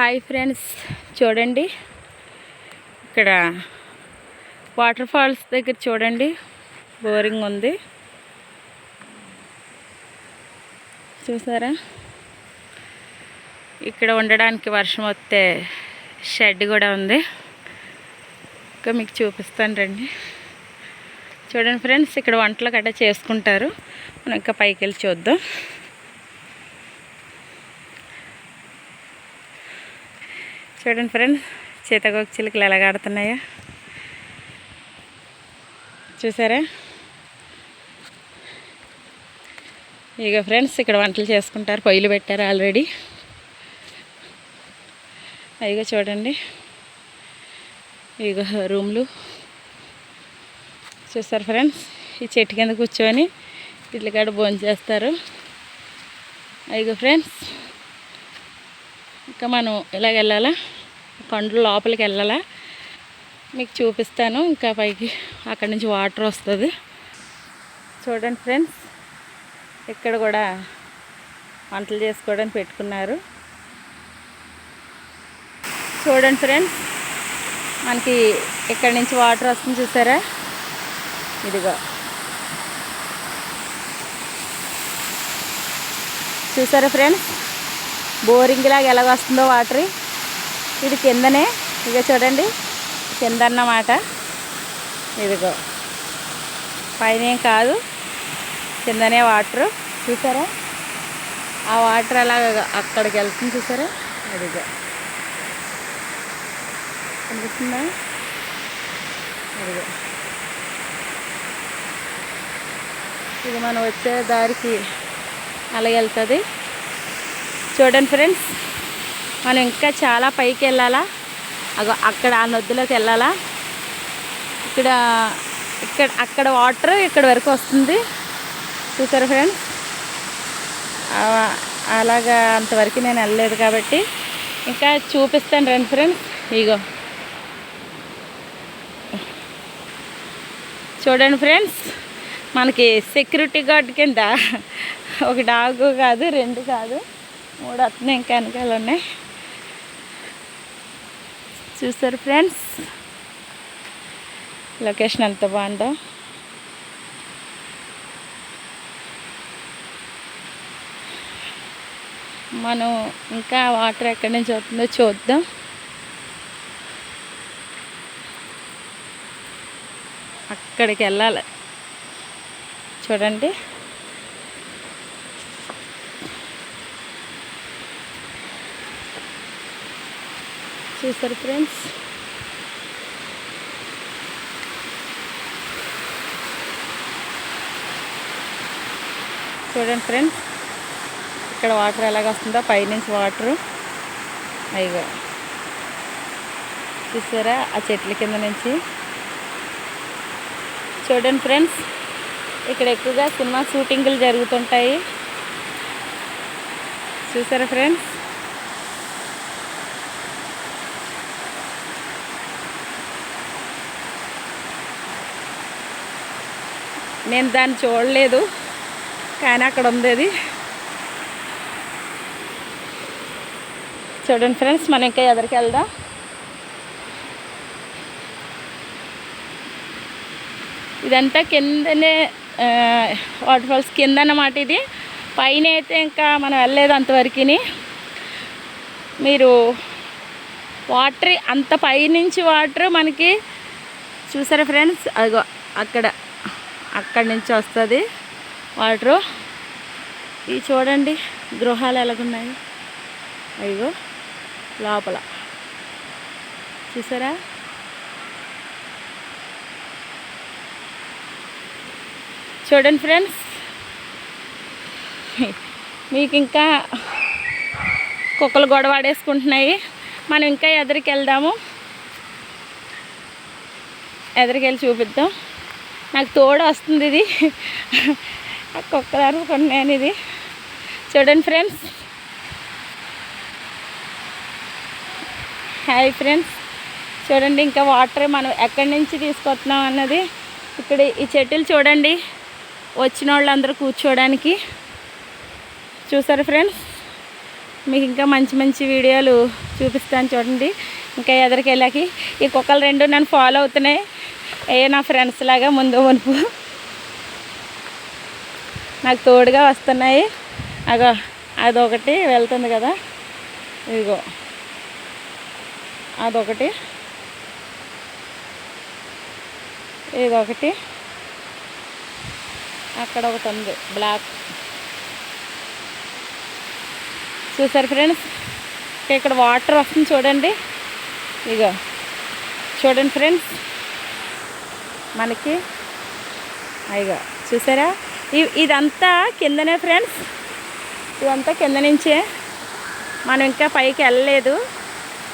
Hi friends, చూడండి ఇక్కడ water falls దగ్గర చూడండి బోరింగ్ ఉంది చూసారా. ఇక్కడ ఉండడానికి వర్షం వస్తే షెడ్ కూడా ఉంది, ఇంకా మీకు చూపిస్తాను రండి. చూడండి ఫ్రెండ్స్, ఇక్కడ వంటలు గట్రా చేసుకుంటారు. మనం ఇంకా పైకి వెళ్ళి చూద్దాం. చూడండి ఫ్రెండ్స్, సీతాకోక చిలుకలు ఎలాగ ఆడుతున్నాయో చూసారా. ఇక ఫ్రెండ్స్, ఇక్కడ వంటలు చేసుకుంటారు, పొయ్యిలు పెట్టారు ఆల్రెడీ. ఇక చూడండి, ఇక రూమ్లు చూస్తారు ఫ్రెండ్స్. ఈ చెట్టు కింద కూర్చొని ఇట్లా కాడ భోజనం చేస్తారు. ఇక ఫ్రెండ్స్, ఇంకా మనం ఇలాగ వెళ్ళాలా, కొండల లోపలికి వెళ్ళాలా, మీకు చూపిస్తాను. ఇంకా పైకి అక్కడి నుంచి వాటర్ వస్తుంది. చూడండి ఫ్రెండ్స్, ఇక్కడ కూడా వంటలు చేసుకోవడానికి పెట్టుకున్నారు. చూడండి ఫ్రెండ్స్, మనకి ఇక్కడి నుంచి వాటర్ వస్తుంది చూసారా. ఇదిగో చూసారా ఫ్రెండ్స్, బోరింగ్ లాగా ఎలాగ వస్తుందో వాటర్. ఇది కిందనే, ఇక చూడండి కింద అన్నమాట. ఇదిగో పైన ఏం కాదు, కిందనే వాటర్ చూసారా. ఆ వాటర్ అలాగ అక్కడికి వెళ్తుంది చూసారా. అదిగో కనిపిస్తుందా. అదిగో ఇది మనం వచ్చే దారికి అలా వెళ్తుంది. చూడండి ఫ్రెండ్స్, మనం ఇంకా చాలా పైకి వెళ్ళాలా. అక్కడ ఆ నొద్దులోకి వెళ్ళాలా. అక్కడ వాటర్ ఇక్కడ వరకు వస్తుంది చూసారా ఫ్రెండ్స్. అలాగా అంతవరకు నేను వెళ్ళలేదు కాబట్టి ఇంకా చూపిస్తాను రండి ఫ్రెండ్స్. ఇగో చూడండి ఫ్రెండ్స్, మనకి సెక్యూరిటీ గార్డ్ కింద ఒక డాగు కాదు, 2 కాదు, 3 వస్తున్నాయి, ఇంకా వెనకాల ఉన్నాయి చూసారు ఫ్రెండ్స్. లొకేషన్ ఎంత బాగుందో. మనం ఇంకా వాటర్ ఎక్కడి నుంచి వస్తుందో చూద్దాం. అక్కడికి వెళ్ళాలి చూడండి. చూసారు ఫ్రెండ్స్, చూడండి ఫ్రెండ్స్, ఇక్కడ వాటర్ ఎలాగ వస్తుందో, పైనుంచి వాటరు. అయ్యో చూసారా, ఆ చెట్ల కింద నుంచి. చూడండి ఫ్రెండ్స్, ఇక్కడ ఎక్కువగా సినిమా షూటింగ్లు జరుగుతుంటాయి చూసారా ఫ్రెండ్స్. నేను దాన్ని చూడలేదు, కానీ అక్కడ ఉంది అది. చూడండి ఫ్రెండ్స్, మనం ఇంకా ఎదరికి వెళ్దాం. ఇదంతా కిందనే వాటర్ ఫాల్స్ కింద అన్నమాట. ఇది పైన అయితే ఇంకా మనం వెళ్ళలేదు అంతవరకు. మీరు వాటర్ అంత పైనుంచి వాటర్ మనకి చూసారా ఫ్రెండ్స్. అదిగో అక్కడి నుంచి వస్తుంది వాటరు. ఇవి చూడండి గృహాలు ఎలాగున్నాయి. అయ్యో లోపల చూసారా. చూడండి ఫ్రెండ్స్, మీకు ఇంకా కుక్కలు గొడవ ఆడేసుకుంటున్నాయి. మనం ఇంకా ఎదరికి వెళ్దాము, ఎదరికి వెళ్ళి చూపిద్దాం. నాకు తోడు వస్తుంది ఇది, కుక్కలు అరుపుకుంటున్నాను ఇది. చూడండి ఫ్రెండ్స్. హాయ్ ఫ్రెండ్స్, చూడండి ఇంకా వాటర్ మనం ఎక్కడి నుంచి తీసుకొస్తున్నాం అన్నది. ఇక్కడ ఈ చెట్టులు చూడండి, వచ్చిన వాళ్ళందరూ కూర్చోడానికి చూసారు ఫ్రెండ్స్. మీకు ఇంకా మంచి మంచి వీడియోలు చూపిస్తాను చూడండి. ఇంకా ఎదరికి వెళ్ళాకి ఈ కుక్కలు రెండు నన్ను ఫాలో అవుతున్నాయి. నా ఫ్రెండ్స్ లాగా ముందు మునుపు నాకు తోడుగా వస్తున్నాయి. అగో అదొకటి వెళ్తుంది కదా, ఇదిగో అదొకటి, ఇదొకటి, అక్కడ ఒకటి ఉంది బ్లాక్. చూసారు ఫ్రెండ్స్, ఇక్కడ వాటర్ వస్తుంది చూడండి. ఇగో చూడండి ఫ్రెండ్స్, మనకి ఇగో చూసారా, ఇదంతా కిందనే ఫ్రెండ్స్, ఇదంతా కింద నుంచే, మనం ఇంకా పైకి వెళ్ళలేదు.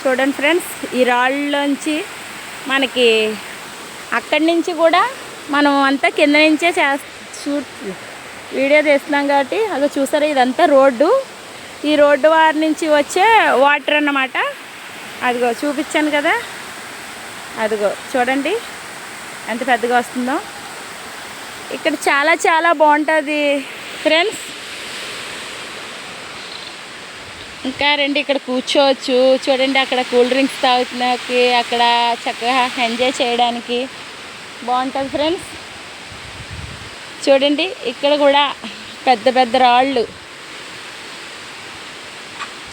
చూడండి ఫ్రెండ్స్, ఈ రాళ్ళలోంచి మనకి అక్కడి నుంచి కూడా మనం అంతా కింద నుంచే వీడియో తీస్తున్నాం కాబట్టి. అదో చూసారా, ఇదంతా రోడ్డు, ఈ రోడ్డు వారి నుంచి వచ్చే వాటర్ అన్నమాట. అదిగో చూపించాను కదా, అదిగో చూడండి ఎంత పెద్దగా వస్తుందో. ఇక్కడ చాలా చాలా బాగుంటుంది ఫ్రెండ్స్. ఇంకా రండి, ఇక్కడ కూర్చోవచ్చు చూడండి. అక్కడ కూల్ డ్రింక్స్ తాగుతున్నాకి, అక్కడ చక్కగా ఎంజాయ్ చేయడానికి బాగుంటుంది ఫ్రెండ్స్. చూడండి ఇక్కడ కూడా పెద్ద పెద్ద రాళ్ళు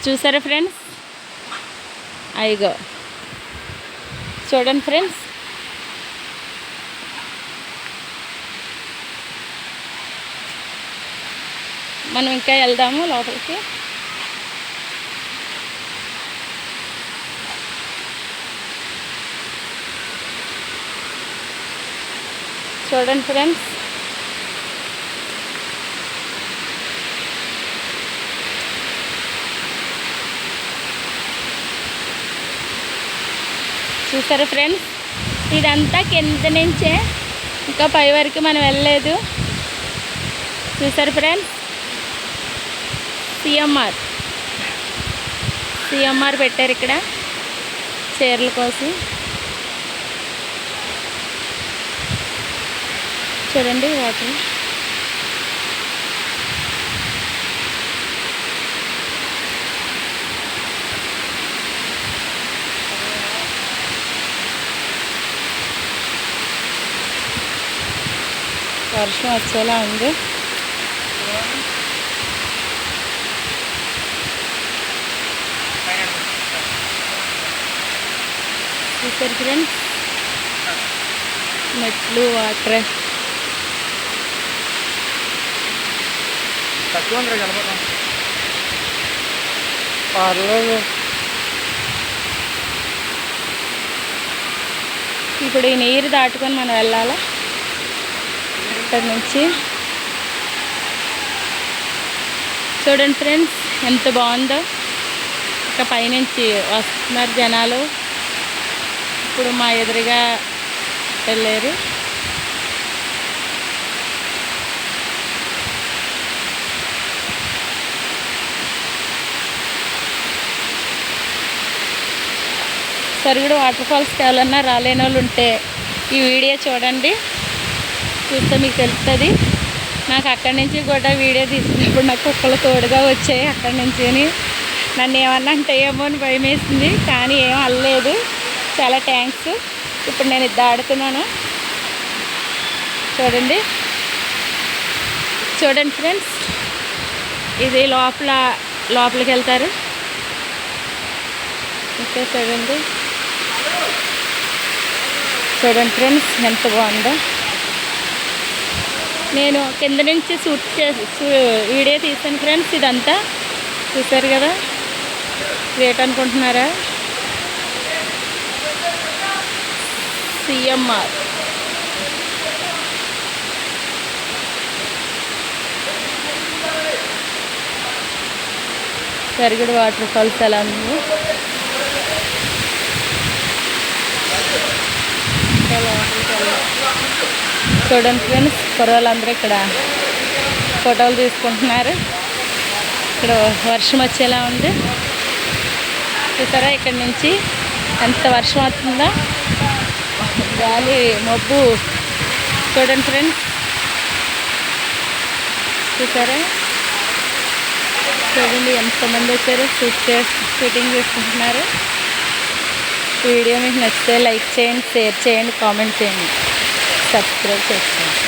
చూసారా ఫ్రెండ్స్. అయ్యో చూడండి ఫ్రెండ్స్, మనం ఇంకా వెళ్దాము లోపలికి. చూడండి ఫ్రెండ్స్, చూసారా ఫ్రెండ్స్, ఇదంతా కింద నుంచే, ఇంకా పై వరకు మనం వెళ్ళలేదు. చూసారు ఫ్రెండ్స్, సిఎంఆర్ పెట్టారు ఇక్కడ చీరల కోసం. చూడండి వాటర్. వర్షం వచ్చేలా ఉంది. చూసారు ఫ్రెండ్స్, మెట్లు, వాటర్. పర్లేదు, ఇప్పుడు ఈ నీరు దాటుకొని మనం వెళ్ళాలా ఇక్కడ నుంచి. చూడండి ఫ్రెండ్స్ ఎంత బాగుందో. ఇక పైనుంచి వస్తున్నారు జనాలు. ఇప్పుడు మా ఎదురుగా వెళ్ళారు. సరుగుడు వాటర్ ఫాల్స్కి ఎవరన్నా రాలేని వాళ్ళు ఉంటే ఈ వీడియో చూడండి, చూస్తే మీకు తెలుస్తుంది. నాకు అక్కడి నుంచి కూడా వీడియో తీసినప్పుడు నాకు కుక్కలు తోడుగా వచ్చాయి. అక్కడి నుంచి నన్ను ఏమన్నా అంటే ఏమో అని భయం వేసింది, కానీ ఏం అల్లలేదు. చాలా థ్యాంక్స్. ఇప్పుడు నేను ఇది ఆడుతున్నాను చూడండి. చూడండి ఫ్రెండ్స్, ఇది లోపలికి వెళ్తారు. ఓకే చూడండి, చూడండి ఫ్రెండ్స్ ఎంత బాగుందో. నేను కింద నుంచి వీడియో తీసాను ఫ్రెండ్స్. ఇదంతా చూసారు కదా, ఏంటనుకుంటున్నారా? సిఎంఆర్. సరిగడు వాటర్ ఫాల్స్ ఎలా ఉంది. చూడండి ఫ్రెండ్స్, కుర్రాళ్ళందరూ ఇక్కడ ఫోటోలు తీసుకుంటున్నారు. ఇక్కడ వర్షం వచ్చేలా ఉంది. చూసారా ఇక్కడ నుంచి ఎంత వర్షం వస్తుందో, గాలి మబ్బు. చూడండి ఫ్రెండ్స్, చూసారా చూడండి ఎంతమంది వచ్చారో షూటింగ్ చేసుకుంటున్నారు. వీడియో మీకు నచ్చితే లైక్ చేయండి, షేర్ చేయండి, కామెంట్ చేయండి, సబ్స్క్రైబ్ చేసుకోండి.